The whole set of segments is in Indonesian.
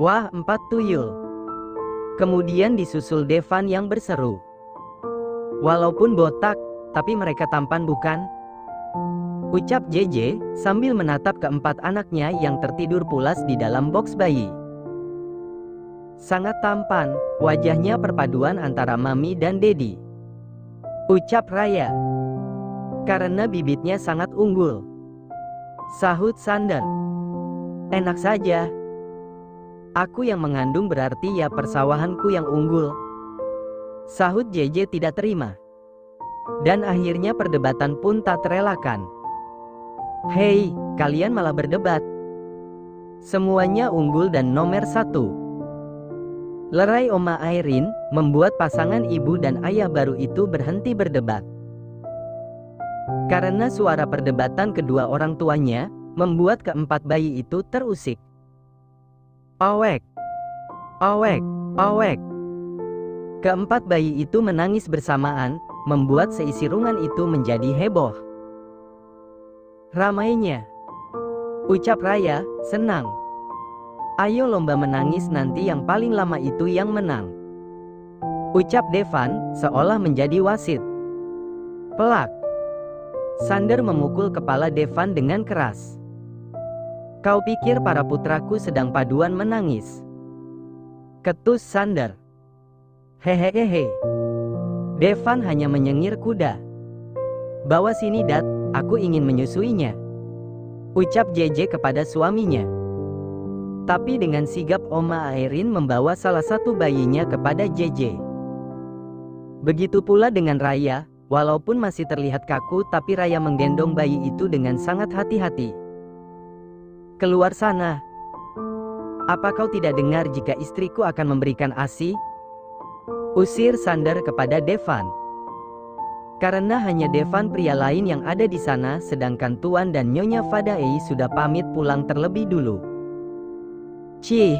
Wah, 4 tuyul. Kemudian disusul Devan yang berseru. Walaupun botak, tapi mereka tampan bukan? Ucap JJ sambil menatap keempat anaknya yang tertidur pulas di dalam boks bayi. Sangat tampan, wajahnya perpaduan antara Mami dan Dedi. Ucap Raya. Karena bibitnya sangat unggul. Sahut Sander. Enak saja. Aku yang mengandung berarti ya persawahanku yang unggul. Sahut JJ tidak terima. Dan akhirnya perdebatan pun tak terelakkan. Hei, kalian malah berdebat. Semuanya unggul dan nomor 1. Lerai Oma Airin membuat pasangan ibu dan ayah baru itu berhenti berdebat. Karena suara perdebatan kedua orang tuanya membuat keempat bayi itu terusik. Awek, awek, awek. Keempat bayi itu menangis bersamaan, membuat seisi ruangan itu menjadi heboh. Ramainya. Ucap Raya, senang. Ayo lomba menangis nanti yang paling lama itu yang menang. Ucap Devan, seolah menjadi wasit. Pelak. Sander memukul kepala Devan dengan keras. Kau pikir para putraku sedang paduan menangis? Ketus Sander. Hehehehe. Devan hanya menyengir kuda. Bawa sini Dat, aku ingin menyusuinya. Ucap JJ kepada suaminya. Tapi dengan sigap Oma Airin membawa salah satu bayinya kepada JJ. Begitu pula dengan Raya, walaupun masih terlihat kaku tapi Raya menggendong bayi itu dengan sangat hati-hati. Keluar sana. Apa kau tidak dengar jika istriku akan memberikan ASI? Usir Sander kepada Devan. Karena hanya Devan pria lain yang ada di sana, sedangkan Tuan dan Nyonya Fadaei sudah pamit pulang terlebih dulu. Cih,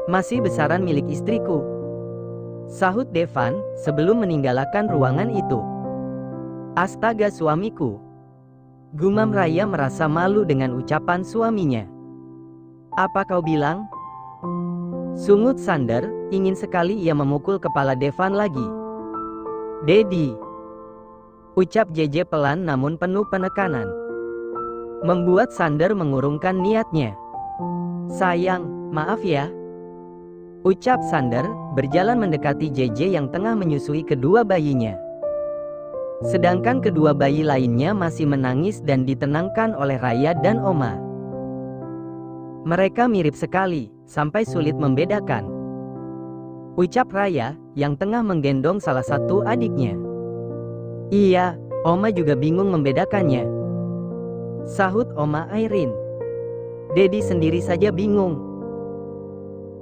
masih besaran milik istriku. Sahut Devan sebelum meninggalkan ruangan itu. Astaga suamiku. Gumam Raya merasa malu dengan ucapan suaminya. Apa kau bilang? Sungut Sander, ingin sekali ia memukul kepala Devan lagi. Dedi. Ucap JJ pelan namun penuh penekanan. Membuat Sander mengurungkan niatnya. Sayang, maaf ya. Ucap Sander, berjalan mendekati JJ yang tengah menyusui kedua bayinya. Sedangkan kedua bayi lainnya masih menangis dan ditenangkan oleh Raya dan Oma. Mereka mirip sekali, sampai sulit membedakan. Ucap Raya, yang tengah menggendong salah satu adiknya. Iya, Oma juga bingung membedakannya. Sahut Oma Airin. Dedi sendiri saja bingung.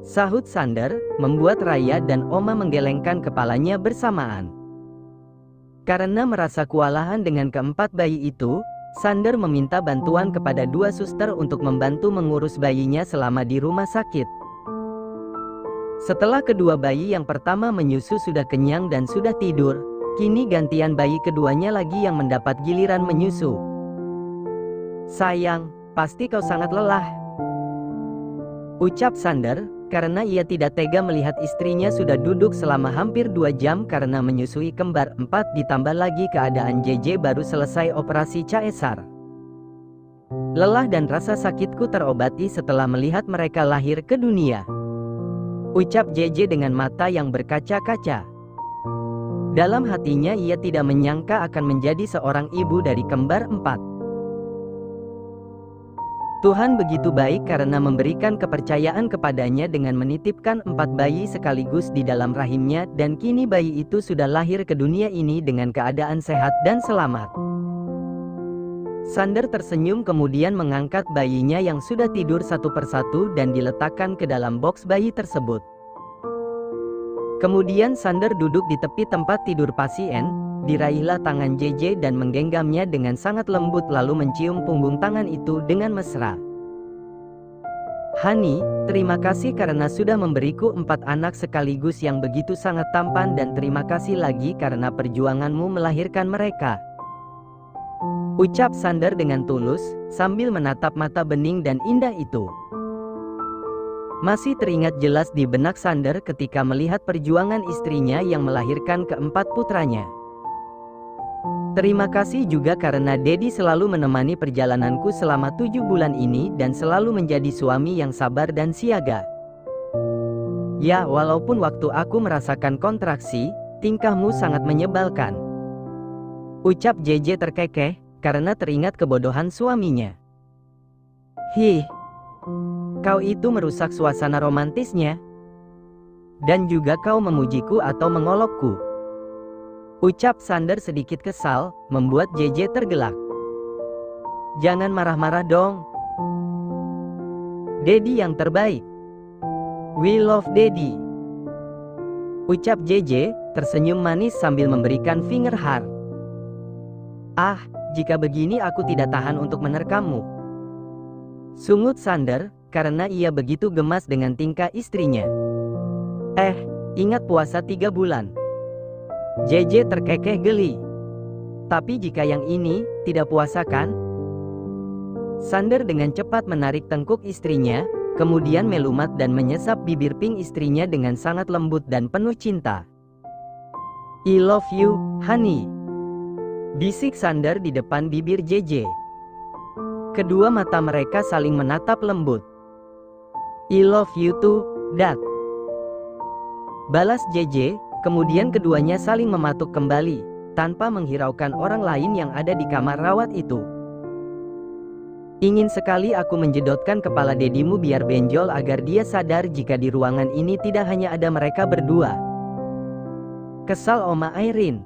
Sahut Sander, membuat Raya dan Oma menggelengkan kepalanya bersamaan. Karena merasa kewalahan dengan keempat bayi itu, Sander meminta bantuan kepada 2 suster untuk membantu mengurus bayinya selama di rumah sakit. Setelah kedua bayi yang pertama menyusu sudah kenyang dan sudah tidur, kini gantian bayi keduanya lagi yang mendapat giliran menyusu. Sayang, pasti kau sangat lelah. Ucap Sander, karena ia tidak tega melihat istrinya sudah duduk selama hampir 2 jam karena menyusui kembar 4 ditambah lagi keadaan JJ baru selesai operasi caesar. Lelah dan rasa sakitku terobati setelah melihat mereka lahir ke dunia. Ucap JJ dengan mata yang berkaca-kaca. Dalam hatinya ia tidak menyangka akan menjadi seorang ibu dari kembar 4. Tuhan begitu baik karena memberikan kepercayaan kepadanya dengan menitipkan 4 bayi sekaligus di dalam rahimnya dan kini bayi itu sudah lahir ke dunia ini dengan keadaan sehat dan selamat. Sander tersenyum kemudian mengangkat bayinya yang sudah tidur satu persatu dan diletakkan ke dalam boks bayi tersebut. Kemudian Sander duduk di tepi tempat tidur pasien, diraihlah tangan JJ dan menggenggamnya dengan sangat lembut lalu mencium punggung tangan itu dengan mesra. Hani, terima kasih karena sudah memberiku 4 anak sekaligus yang begitu sangat tampan dan terima kasih lagi karena perjuanganmu melahirkan mereka. Ucap Sander dengan tulus, sambil menatap mata bening dan indah itu. Masih teringat jelas di benak Sander ketika melihat perjuangan istrinya yang melahirkan keempat putranya. Terima kasih juga karena Dedi selalu menemani perjalananku selama 7 bulan ini dan selalu menjadi suami yang sabar dan siaga. Ya, walaupun waktu aku merasakan kontraksi, tingkahmu sangat menyebalkan. Ucap JJ terkekeh, karena teringat kebodohan suaminya. Hih, kau itu merusak suasana romantisnya. Dan juga kau memujiku atau mengolokku. Ucap Sander sedikit kesal, membuat JJ tergelak. Jangan marah-marah dong. Dedi yang terbaik. We love Dedi. Ucap JJ, tersenyum manis sambil memberikan finger heart. Ah, jika begini aku tidak tahan untuk menerkammu. Sungut Sander, karena ia begitu gemas dengan tingkah istrinya. Ingat puasa 3 bulan. JJ terkekeh geli. Tapi jika yang ini, tidak puasa kan? Sander dengan cepat menarik tengkuk istrinya, kemudian melumat dan menyesap bibir pink istrinya dengan sangat lembut dan penuh cinta. I love you, honey. Bisik Sander di depan bibir JJ. Kedua mata mereka saling menatap lembut. I love you too, Dad. Balas JJ, kemudian keduanya saling mematuk kembali, tanpa menghiraukan orang lain yang ada di kamar rawat itu. Ingin sekali aku menjedotkan kepala dedimu biar benjol agar dia sadar jika di ruangan ini tidak hanya ada mereka berdua. Kesal Oma Irene.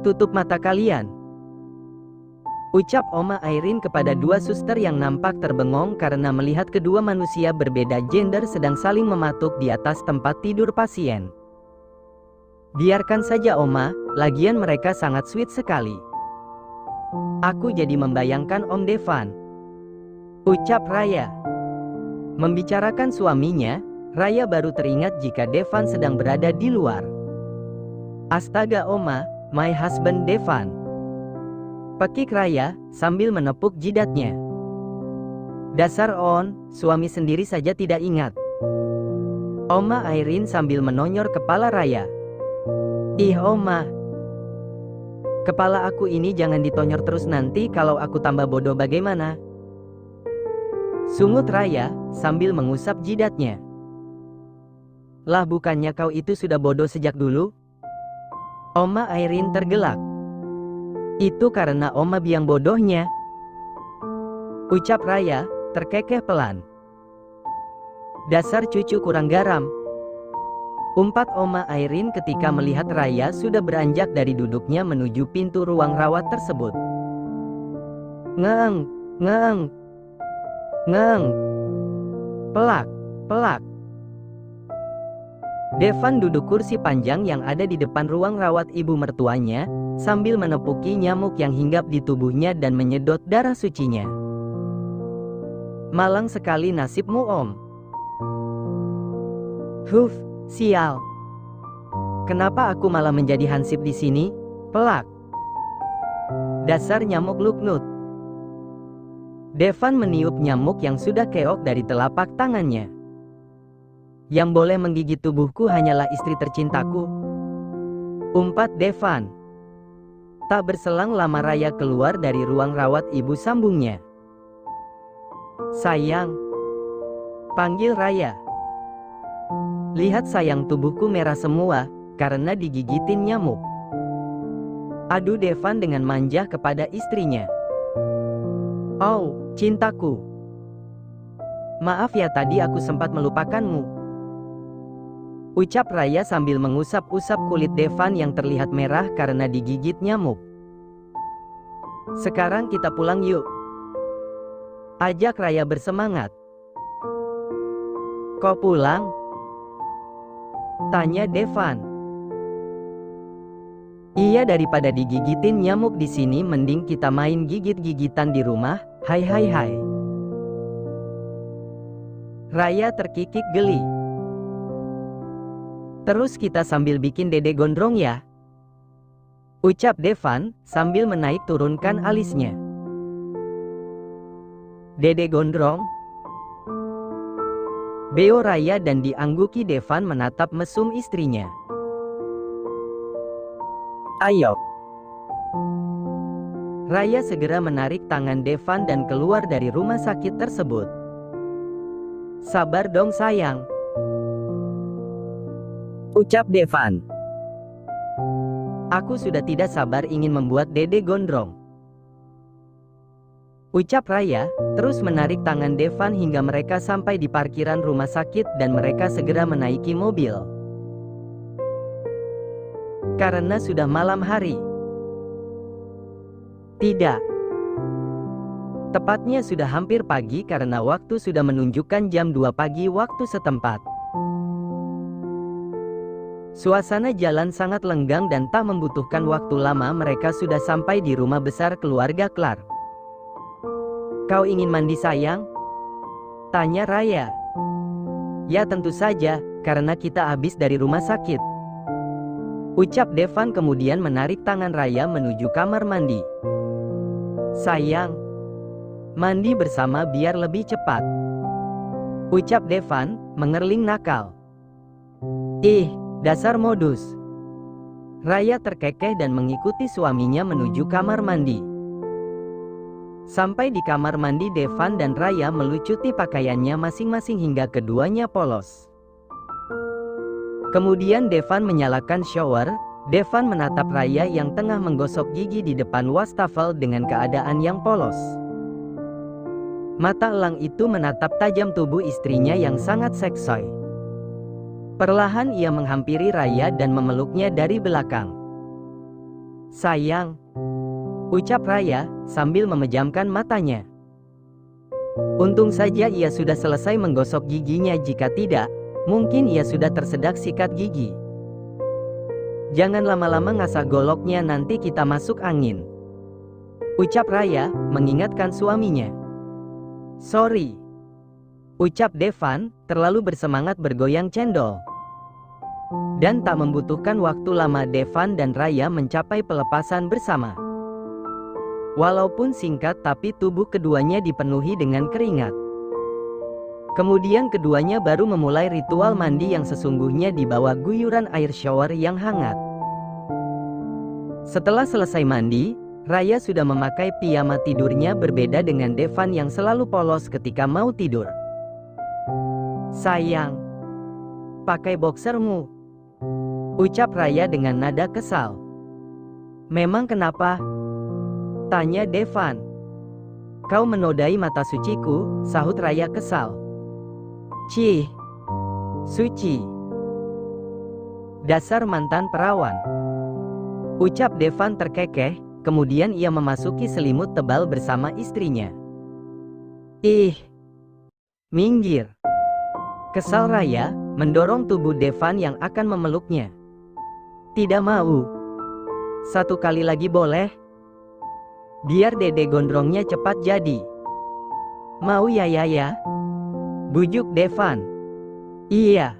Tutup mata kalian. Ucap Oma Irene kepada dua suster yang nampak terbengong karena melihat kedua manusia berbeda gender sedang saling mematuk di atas tempat tidur pasien. Biarkan saja Oma, lagian mereka sangat sweet sekali. Aku jadi membayangkan Om Devan. Ucap Raya. Membicarakan suaminya, Raya baru teringat jika Devan sedang berada di luar. Astaga Oma, my husband Devan. Pekik Raya, sambil menepuk jidatnya. Dasar On, suami sendiri saja tidak ingat. Oma Irene sambil menonyor kepala Raya. Ih Oma. Kepala aku ini jangan ditonyor terus nanti kalau aku tambah bodoh bagaimana? Sungut Raya, sambil mengusap jidatnya. Lah bukannya kau itu sudah bodoh sejak dulu? Oma Irene tergelak. Itu karena Oma biang bodohnya. Ucap Raya, terkekeh pelan. Dasar cucu kurang garam. Umpat Oma Irene ketika melihat Raya sudah beranjak dari duduknya menuju pintu ruang rawat tersebut. Ngeng. Pelak. Devan duduk kursi panjang yang ada di depan ruang rawat ibu mertuanya, sambil menepuki nyamuk yang hinggap di tubuhnya dan menyedot darah sucinya. Malang sekali nasibmu Om. Huf, sial. Kenapa aku malah menjadi hansip di sini? Pelak. Dasar nyamuk Luknut. Devan meniup nyamuk yang sudah keok dari telapak tangannya. Yang boleh menggigit tubuhku hanyalah istri tercintaku. Umpat Devan. Tak berselang lama Raya keluar dari ruang rawat ibu sambungnya. Sayang. Panggil Raya. Lihat sayang, tubuhku merah semua, karena digigitin nyamuk. Adu Devan dengan manja kepada istrinya. Oh, cintaku. Maaf ya tadi aku sempat melupakanmu. Ucap Raya sambil mengusap-usap kulit Devan yang terlihat merah karena digigit nyamuk. Sekarang kita pulang yuk. Ajak Raya bersemangat. Kok pulang? Tanya Devan. Iya, daripada digigitin nyamuk di sini mending kita main gigit-gigitan di rumah. Hai. Raya terkikik geli. Terus kita sambil bikin dede gondrong ya. Ucap Devan, sambil menaik turunkan alisnya. Dede gondrong? Beo Raya dan diangguki Devan menatap mesum istrinya. Ayo. Raya segera menarik tangan Devan dan keluar dari rumah sakit tersebut. Sabar dong sayang, ucap Devan. Aku sudah tidak sabar ingin membuat Dede gondrong, ucap Raya, terus menarik tangan Devan hingga mereka sampai di parkiran rumah sakit dan mereka segera menaiki mobil. Karena sudah malam hari. Tidak. Tepatnya sudah hampir pagi karena waktu sudah menunjukkan jam 2 pagi waktu setempat. Suasana jalan sangat lenggang dan tak membutuhkan waktu lama mereka sudah sampai di rumah besar keluarga Clark. Kau ingin mandi sayang? Tanya Raya. Ya tentu saja, karena kita habis dari rumah sakit, ucap Devan kemudian menarik tangan Raya menuju kamar mandi. Sayang, mandi bersama biar lebih cepat, ucap Devan, mengerling nakal. Ih, dasar modus. Raya terkekeh dan mengikuti suaminya menuju kamar mandi. Sampai di kamar mandi Devan dan Raya melucuti pakaiannya masing-masing hingga keduanya polos. Kemudian Devan menyalakan shower. Devan menatap Raya yang tengah menggosok gigi di depan wastafel dengan keadaan yang polos. Mata elang itu menatap tajam tubuh istrinya yang sangat seksoi. Perlahan ia menghampiri Raya dan memeluknya dari belakang. Sayang, ucap Raya sambil memejamkan matanya. Untung saja ia sudah selesai menggosok giginya, jika tidak, mungkin ia sudah tersedak sikat gigi. Jangan lama-lama ngasah goloknya, nanti kita masuk angin, ucap Raya mengingatkan suaminya. Sorry, ucap Devan, terlalu bersemangat bergoyang cendol. Dan tak membutuhkan waktu lama Devan dan Raya mencapai pelepasan bersama. Walaupun singkat tapi tubuh keduanya dipenuhi dengan keringat. Kemudian keduanya baru memulai ritual mandi yang sesungguhnya di bawah guyuran air shower yang hangat. Setelah selesai mandi, Raya sudah memakai piyama tidurnya, berbeda dengan Devan yang selalu polos ketika mau tidur. Sayang, pakai boxermu, ucap Raya dengan nada kesal. Memang kenapa? Tanya Devan. Kau menodai mata suciku, sahut Raya kesal. Cih, suci. Dasar mantan perawan, ucap Devan terkekeh, kemudian ia memasuki selimut tebal bersama istrinya. Ih, minggir, kesal Raya, mendorong tubuh Devan yang akan memeluknya. Tidak mau. Satu kali lagi boleh? Biar Dede gondrongnya cepat jadi. Mau ya, bujuk Devan. Iya.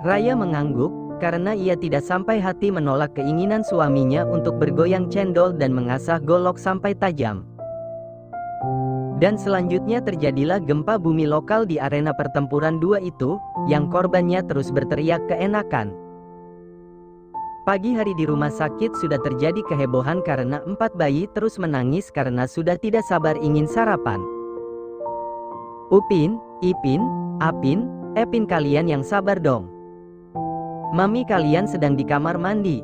Raya mengangguk, karena ia tidak sampai hati menolak keinginan suaminya untuk bergoyang cendol dan mengasah golok sampai tajam. Dan selanjutnya terjadilah gempa bumi lokal di arena pertempuran dua itu, yang korbannya terus berteriak keenakan. Pagi hari di rumah sakit sudah terjadi kehebohan karena 4 bayi terus menangis karena sudah tidak sabar ingin sarapan. Upin, Ipin, Apin, Epin, kalian yang sabar dong. Mami kalian sedang di kamar mandi,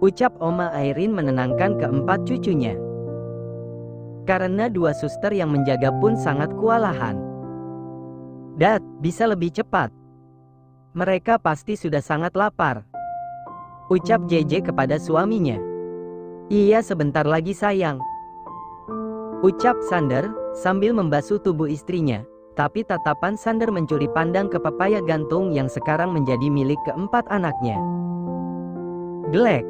ucap Oma Airin menenangkan keempat cucunya. Karena 2 suster yang menjaga pun sangat kewalahan. Dad, bisa lebih cepat. Mereka pasti sudah sangat lapar, ucap JJ kepada suaminya. Iya sebentar lagi sayang, ucap Sander sambil membasuh tubuh istrinya. Tapi tatapan Sander mencuri pandang ke pepaya gantung yang sekarang menjadi milik keempat anaknya. Glek.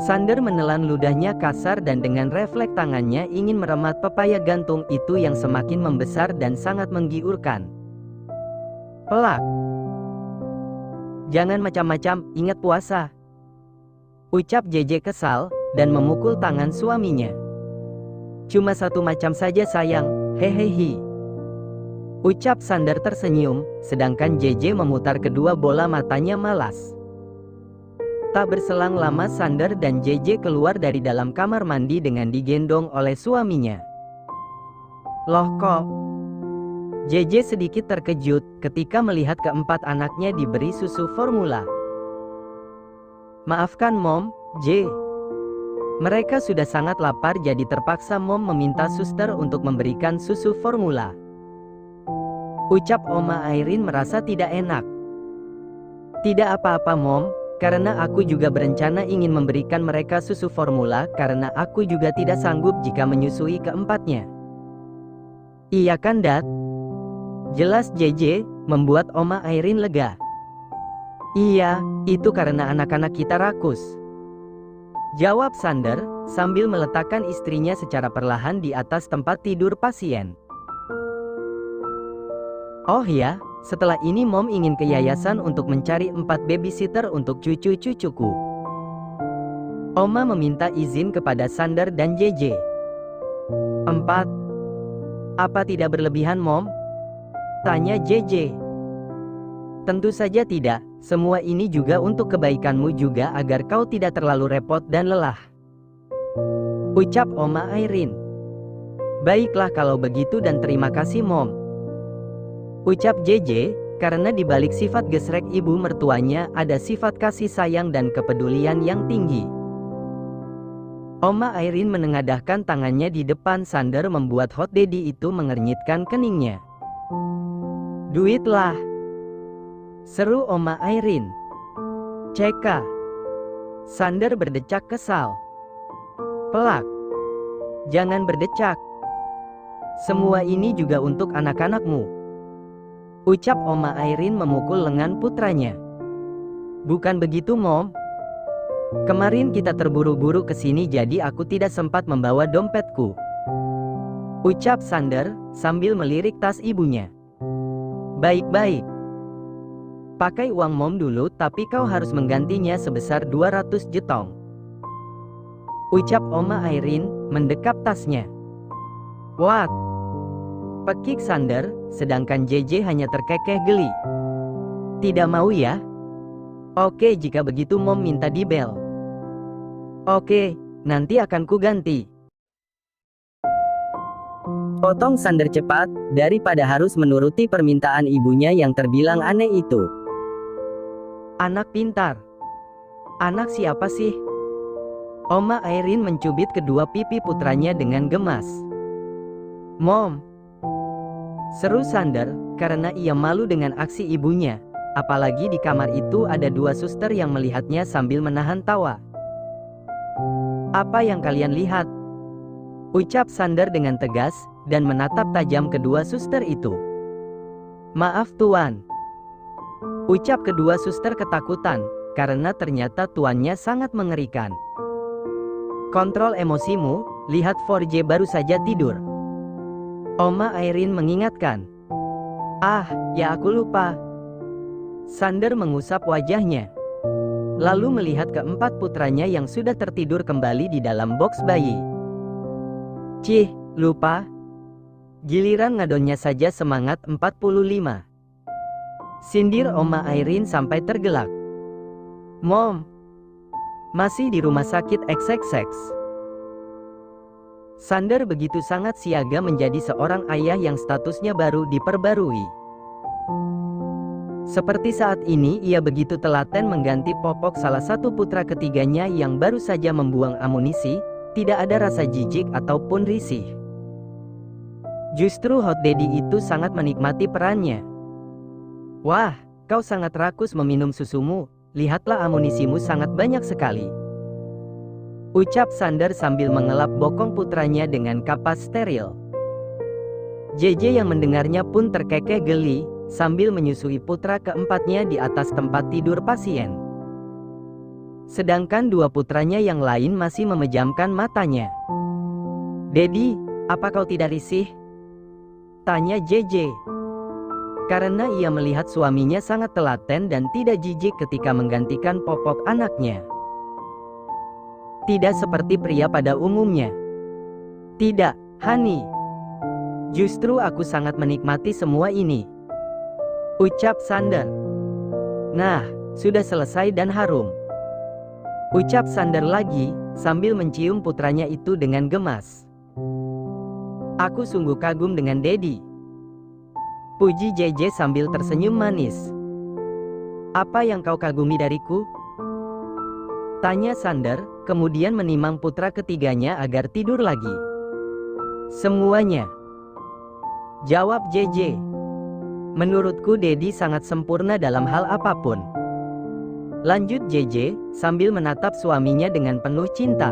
Sander menelan ludahnya kasar dan dengan refleks tangannya ingin meremat pepaya gantung itu yang semakin membesar dan sangat menggiurkan. Pelak. Jangan macam-macam, ingat puasa, ucap JJ kesal dan memukul tangan suaminya. Cuma satu macam saja sayang, hehehe. Ucap Sander tersenyum, sedangkan JJ memutar kedua bola matanya malas. Tak berselang lama Sander dan JJ keluar dari dalam kamar mandi dengan digendong oleh suaminya. Loh kok? JJ sedikit terkejut ketika melihat keempat anaknya diberi susu formula. Maafkan Mom, J. Mereka sudah sangat lapar jadi terpaksa Mom meminta suster untuk memberikan susu formula. Ucap Oma Irene merasa tidak enak. Tidak apa-apa Mom, karena aku juga berencana ingin memberikan mereka susu formula karena aku juga tidak sanggup jika menyusui keempatnya. Iya kan Dad? Jelas JJ, membuat Oma Irene lega. Iya, itu karena anak-anak kita rakus. Jawab Sander, sambil meletakkan istrinya secara perlahan di atas tempat tidur pasien. Oh ya, setelah ini Mom ingin ke yayasan untuk mencari 4 babysitter untuk cucu-cucuku. Oma meminta izin kepada Sander dan JJ. 4. Apa tidak berlebihan Mom? Tanya JJ. Tentu saja tidak, semua ini juga untuk kebaikanmu juga agar kau tidak terlalu repot dan lelah. Ucap Oma Irene. Baiklah kalau begitu dan terima kasih Mom. Ucap JJ, karena di balik sifat gesrek ibu mertuanya ada sifat kasih sayang dan kepedulian yang tinggi. Oma Irene menengadahkan tangannya di depan Sander membuat hot daddy itu mengernyitkan keningnya. Duitlah, seru Oma Irene. CK. Sander berdecak kesal. Pelak. Jangan berdecak. Semua ini juga untuk anak-anakmu. Ucap Oma Irene memukul lengan putranya. Bukan begitu Mom. Kemarin kita terburu-buru ke sini jadi aku tidak sempat membawa dompetku. Ucap Sander, sambil melirik tas ibunya. Baik-baik. Pakai uang Mom dulu tapi kau harus menggantinya sebesar 200 jetong. Ucap Oma Irene, mendekap tasnya. What? Pekik Sander, sedangkan JJ hanya terkekeh geli. Tidak mau ya? Oke jika begitu Mom minta dibel. Oke, nanti akan ku ganti. Potong Sander cepat, daripada harus menuruti permintaan ibunya yang terbilang aneh itu. Anak pintar. Anak siapa sih? Oma Irene mencubit kedua pipi putranya dengan gemas. Mom. Seru Sander, karena ia malu dengan aksi ibunya. Apalagi di kamar itu ada 2 suster yang melihatnya sambil menahan tawa. Apa yang kalian lihat? Ucap Sander dengan tegas, dan menatap tajam kedua suster itu. Maaf Tuan. Ucap kedua suster ketakutan, karena ternyata tuannya sangat mengerikan. Kontrol emosimu, lihat 4J baru saja tidur. Oma Irene mengingatkan. Ah, ya aku lupa. Sander mengusap wajahnya. Lalu melihat keempat putranya yang sudah tertidur kembali di dalam box bayi. Cih, lupa. Giliran ngadonnya saja semangat 45. Sindir Oma Irene sampai tergelak. Mom. Masih di rumah sakit XXX. Sander begitu sangat siaga menjadi seorang ayah yang statusnya baru diperbarui. Seperti saat ini ia begitu telaten mengganti popok salah satu putra ketiganya yang baru saja membuang amunisi, tidak ada rasa jijik ataupun risih. Justru hot daddy itu sangat menikmati perannya. Wah, kau sangat rakus meminum susumu, lihatlah amunisimu sangat banyak sekali. Ucap Sander sambil mengelap bokong putranya dengan kapas steril. JJ yang mendengarnya pun terkekeh geli, sambil menyusui putra keempatnya di atas tempat tidur pasien. Sedangkan 2 putranya yang lain masih memejamkan matanya. Daddy, apa kau tidak risih? Tanya JJ. Karena ia melihat suaminya sangat telaten dan tidak jijik ketika menggantikan popok anaknya. Tidak seperti pria pada umumnya. Tidak, Hani. Justru aku sangat menikmati semua ini, ucap Sander. Nah, sudah selesai dan harum, ucap Sander lagi, sambil mencium putranya itu dengan gemas. Aku sungguh kagum dengan Dedi, puji JJ sambil tersenyum manis. Apa yang kau kagumi dariku? Tanya Sander, kemudian menimang putra ketiganya agar tidur lagi. Semuanya, jawab JJ. Menurutku Dedi sangat sempurna dalam hal apapun, lanjut JJ, sambil menatap suaminya dengan penuh cinta.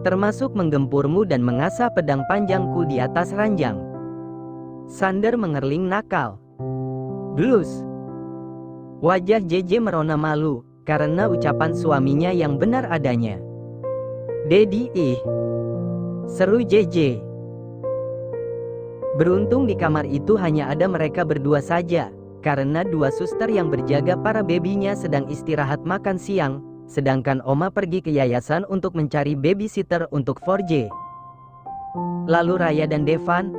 Termasuk menggempurmu dan mengasah pedang panjangku di atas ranjang. Sander mengerling nakal. Blus. Wajah JJ merona malu, karena ucapan suaminya yang benar adanya. Dedi seru JJ. Beruntung di kamar itu hanya ada mereka berdua saja, karena dua suster yang berjaga para bebinya sedang istirahat makan siang, sedangkan Oma pergi ke yayasan untuk mencari babysitter untuk 4J. Lalu Raya dan Devan?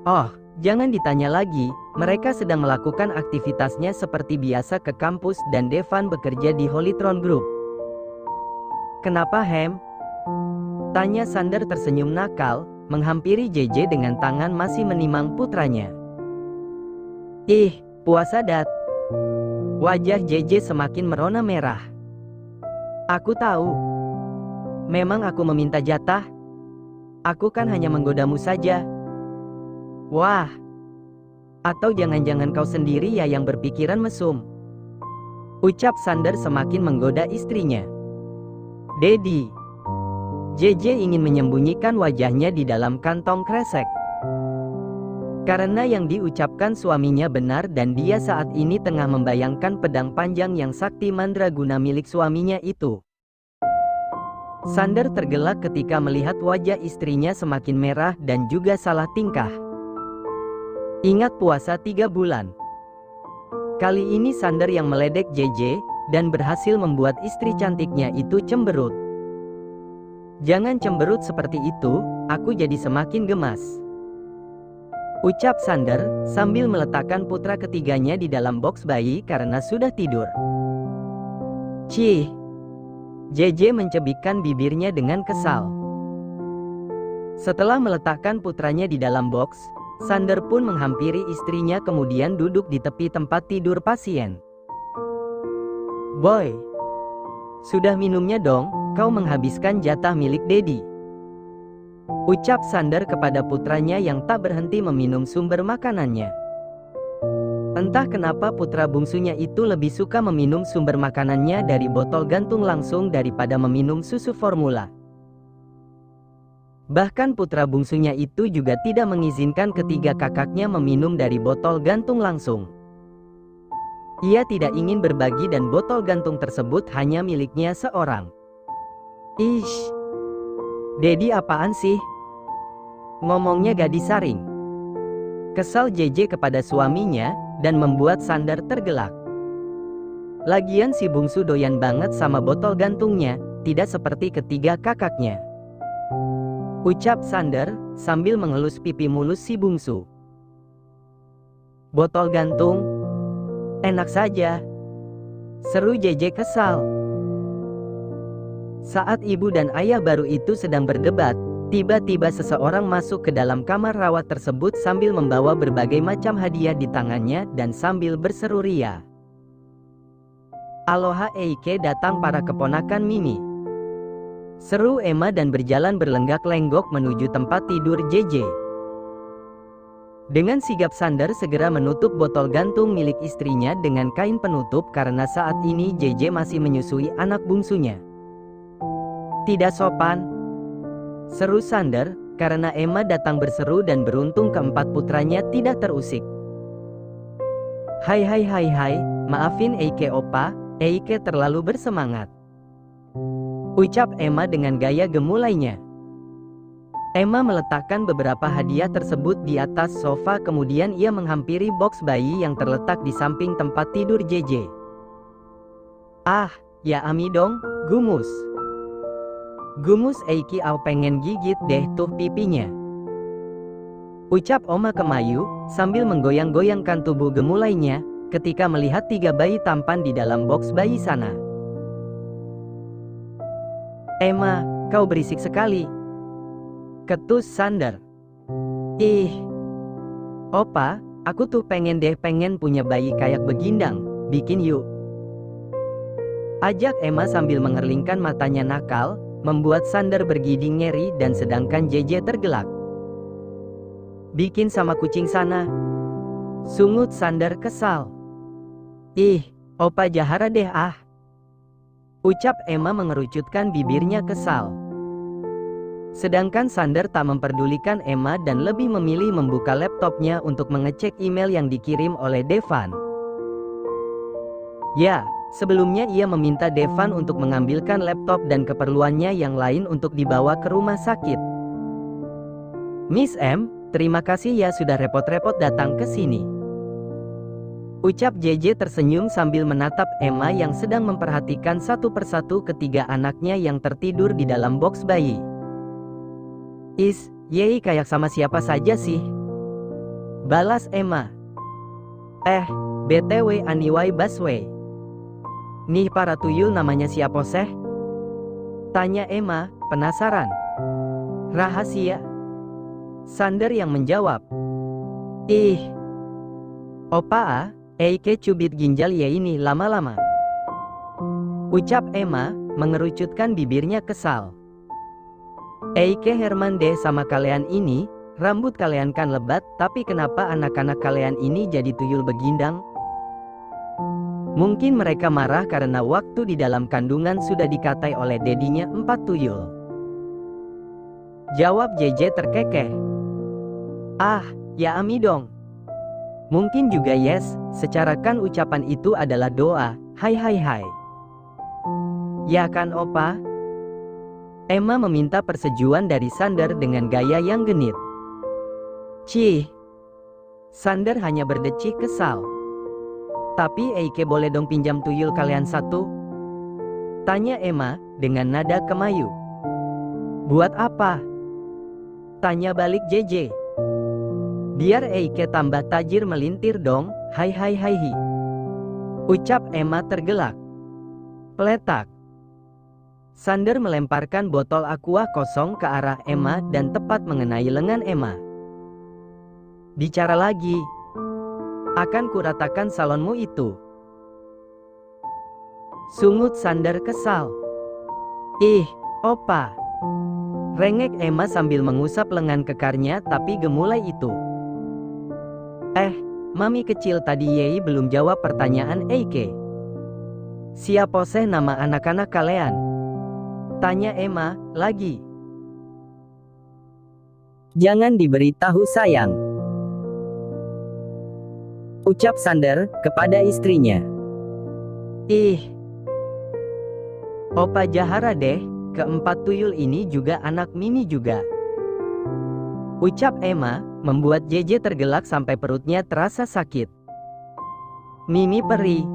Oh, jangan ditanya lagi, mereka sedang melakukan aktivitasnya seperti biasa ke kampus dan Devan bekerja di Holytron Group. Kenapa Hem? Tanya Sander tersenyum nakal, menghampiri JJ dengan tangan masih menimang putranya. Puasa Dat. Wajah JJ semakin merona merah. Aku tahu. Memang aku meminta jatah. Aku kan hanya menggodamu saja. Wah. Atau jangan-jangan kau sendiri ya yang berpikiran mesum? Ucap Sander semakin menggoda istrinya. Dedi. JJ ingin menyembunyikan wajahnya di dalam kantong kresek. Karena yang diucapkan suaminya benar dan dia saat ini tengah membayangkan pedang panjang yang sakti mandraguna milik suaminya itu. Sander tergelak ketika melihat wajah istrinya semakin merah dan juga salah tingkah. Ingat puasa 3 bulan. Kali ini Sander yang meledek JJ dan berhasil membuat istri cantiknya itu cemberut. Jangan cemberut seperti itu, aku jadi semakin gemas. Ucap Sander, sambil meletakkan putra ketiganya di dalam box bayi karena sudah tidur. Cih. JJ mencebikkan bibirnya dengan kesal. Setelah meletakkan putranya di dalam box, Sander pun menghampiri istrinya kemudian duduk di tepi tempat tidur pasien. Boy, sudah minumnya dong, kau menghabiskan jatah milik Dedi. Ucap Sander kepada putranya yang tak berhenti meminum sumber makanannya. Entah kenapa putra bungsunya itu lebih suka meminum sumber makanannya dari botol gantung langsung daripada meminum susu formula. Bahkan putra bungsunya itu juga tidak mengizinkan ketiga kakaknya meminum dari botol gantung langsung. Ia tidak ingin berbagi dan botol gantung tersebut hanya miliknya seorang. Ish. Dedi apaan sih? Ngomongnya gak disaring. Kesal JJ kepada suaminya, dan membuat Sander tergelak. Lagian si bungsu doyan banget sama botol gantungnya, tidak seperti ketiga kakaknya. Ucap Sander, sambil mengelus pipi mulus si bungsu. Botol gantung? Enak saja. Seru JJ kesal. Saat ibu dan ayah baru itu sedang berdebat, tiba-tiba seseorang masuk ke dalam kamar rawat tersebut sambil membawa berbagai macam hadiah di tangannya dan sambil berseru ria. Aloha Eike, datang para keponakan Mimi. Seru Emma dan berjalan berlenggak-lenggok menuju tempat tidur JJ. Dengan sigap Sander segera menutup botol gantung milik istrinya dengan kain penutup karena saat ini JJ masih menyusui anak bungsunya. Tidak sopan. Seru Sander, karena Emma datang berseru dan beruntung keempat putranya tidak terusik. Hai, maafin Eike opa, Eike terlalu bersemangat. Ucap Emma dengan gaya gemulainya. Emma meletakkan beberapa hadiah tersebut di atas sofa kemudian ia menghampiri box bayi yang terletak di samping tempat tidur JJ. Ah, ya Ami dong, gumus. Gumus Eiki au pengen gigit deh tuh pipinya. Ucap Oma Kemayu, sambil menggoyang-goyangkan tubuh gemulainya, ketika melihat 3 bayi tampan di dalam box bayi sana. "Emma, kau berisik sekali," ketus Sander. "Ih, Opa, aku tuh pengen punya bayi kayak begindang, bikin yuk," ajak Emma sambil mengerlingkan matanya nakal, membuat Sander bergidik ngeri dan sedangkan JJ tergelak. "Bikin sama kucing sana," sungut Sander kesal. "Ih, Opa Jahara deh ah," ucap Emma mengerucutkan bibirnya kesal. Sedangkan Sander tak memperdulikan Emma dan lebih memilih membuka laptopnya untuk mengecek email yang dikirim oleh Devan. Ya, sebelumnya ia meminta Devan untuk mengambilkan laptop dan keperluannya yang lain untuk dibawa ke rumah sakit. "Miss M, terima kasih ya sudah repot-repot datang ke sini," ucap JJ tersenyum sambil menatap Emma yang sedang memperhatikan satu persatu ketiga anaknya yang tertidur di dalam box bayi. Yeay kayak sama siapa saja sih?" balas Emma. BTW anyway busway. Nih para tuyul namanya siapa seh?" tanya Emma, penasaran. "Rahasia," Sander yang menjawab. "Ih, Opa ah, Eike cubit ginjal ya ini lama-lama," ucap Emma, mengerucutkan bibirnya kesal. "Eike Herman deh sama kalian ini, rambut kalian kan lebat, tapi kenapa anak-anak kalian ini jadi tuyul begindang?" Mungkin mereka marah karena waktu di dalam kandungan sudah dikatai oleh dedinya 4 tuyul, jawab JJ terkekeh. "Ah, ya Ami dong. Mungkin juga yes, secara kan ucapan itu adalah doa, hai. Ya kan Opa?" Emma meminta persetujuan dari Sander dengan gaya yang genit. "Cih." Sander hanya berdecih kesal. "Tapi Eike boleh dong pinjam tuyul kalian satu?" tanya Emma, dengan nada kemayu. "Buat apa?" tanya balik JJ. "Biar Eike tambah tajir melintir dong, hai, ucap Emma tergelak. Peletak. Sander melemparkan botol aqua kosong ke arah Emma dan tepat mengenai lengan Emma. "Bicara lagi. Akan kuratakan salonmu itu," sungut Sander kesal. "Ih, Opa," rengek Emma sambil mengusap lengan kekarnya tapi gemulai itu. Mami kecil tadi Yei belum jawab pertanyaan Eike. "Siapa sih nama anak-anak kalian?" tanya Emma lagi. "Jangan diberitahu sayang," ucap Sander kepada istrinya. "Ih, Opa Jahara deh, keempat tuyul ini juga anak Mimi juga," ucap Emma, membuat JJ tergelak sampai perutnya terasa sakit. "Mimi peri,"